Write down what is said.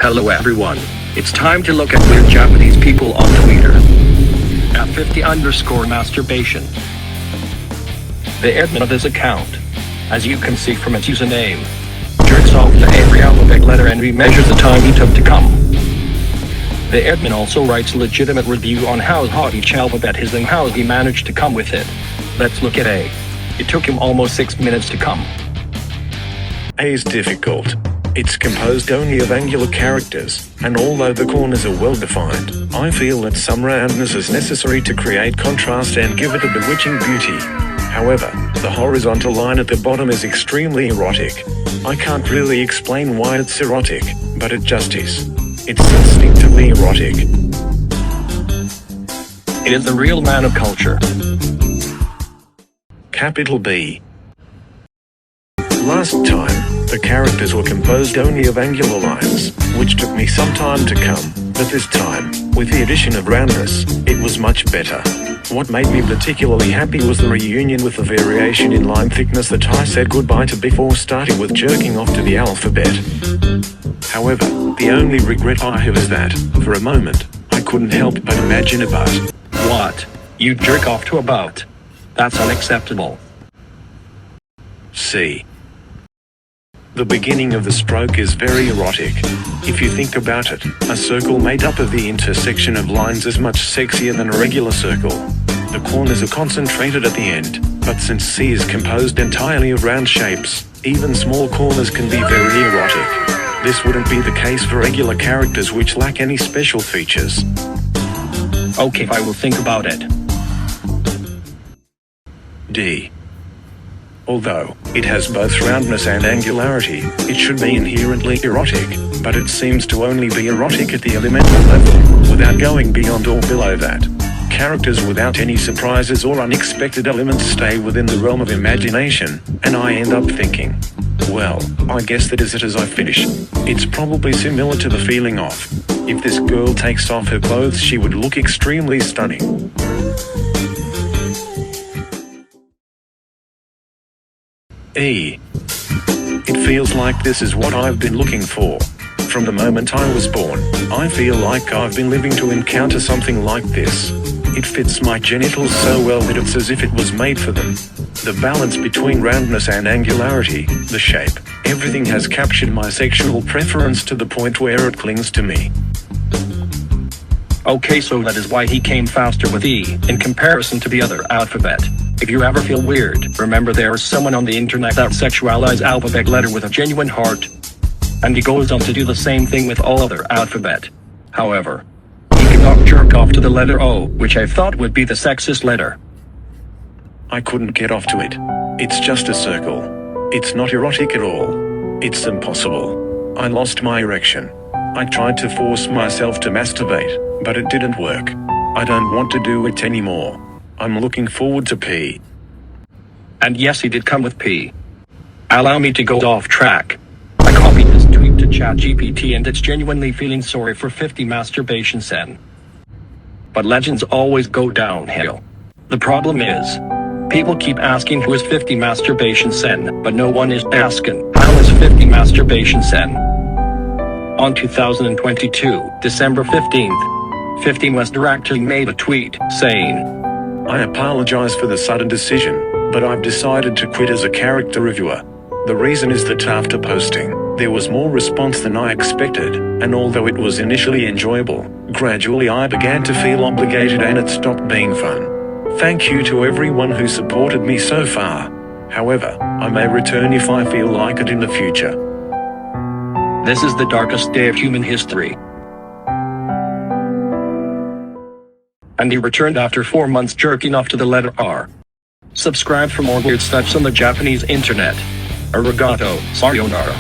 Hello everyone. It's time to look at weird Japanese people on Twitter. At 50_masturbation. The admin of this account, as you can see from its username, jerks off to every alphabet letter and measures the time he took to come. The admin also writes a legitimate review on how hot each alphabet is and how he managed to come with it. Let's look at A. It took him almost 6 minutes to come. A is difficult. It's composed only of angular characters, and although the corners are well defined, I feel that some roundness is necessary to create contrast and give it a bewitching beauty. However, the horizontal line at the bottom is extremely erotic. I can't really explain why it's erotic, but it just is. It's instinctively erotic. It is the real man of culture. Capital B. Last time, the characters were composed only of angular lines, which took me some time to come, but this time, with the addition of roundness, it was much better. What made me particularly happy was the reunion with the variation in line thickness that I said goodbye to before starting with jerking off to the alphabet. However, the only regret I have is that, for a moment, I couldn't help but imagine about. What? You jerk off to about? That's unacceptable. C. The beginning of the stroke is very erotic. If you think about it, a circle made up of the intersection of lines is much sexier than a regular circle. The corners are concentrated at the end, but since C is composed entirely of round shapes, even small corners can be very erotic. This wouldn't be the case for regular characters which lack any special features. Okay, I will think about it. D. Although it has both roundness and angularity, it should be inherently erotic, but it seems to only be erotic at the elemental level, without going beyond or below that. Characters without any surprises or unexpected elements stay within the realm of imagination, and I end up thinking, well, I guess that is it as I finish. It's probably similar to the feeling of, if this girl takes off her clothes she would look extremely stunning. E. It feels like this is what I've been looking for. From the moment I was born, I feel like I've been living to encounter something like this. It fits my genitals so well that it's as if it was made for them. The balance between roundness and angularity, the shape, everything has captured my sexual preference to the point where it clings to me. Okay, so that is why he came faster with E, in comparison to the other alphabet. If you ever feel weird, remember there is someone on the internet that sexualizes alphabet letter with a genuine heart. And he goes on to do the same thing with all other alphabet. However, he cannot jerk off to the letter O, which I thought would be the sexist letter. I couldn't get off to it. It's just a circle. It's not erotic at all. It's impossible. I lost my erection. I tried to force myself to masturbate, but it didn't work. I don't want to do it anymore. I'm looking forward to P. And yes, he did come with P. Allow me to go off track. I copied this tweet to ChatGPT and it's genuinely feeling sorry for 50 masturbation sen. But legends always go downhill. The problem is, people keep asking who is 50 masturbation sen, but no one is asking, how is 50 masturbation sen? On 2022, December 15th, 50 West director made a tweet saying, I apologize for the sudden decision, but I've decided to quit as a character reviewer. The reason is that after posting, there was more response than I expected, and although it was initially enjoyable, gradually I began to feel obligated and it stopped being fun. Thank you to everyone who supported me so far. However, I may return if I feel like it in the future. This is the darkest day of human history. And he returned after 4 months jerking off to the letter R. Subscribe for more weird stuff on the Japanese internet. Arigato, sayonara.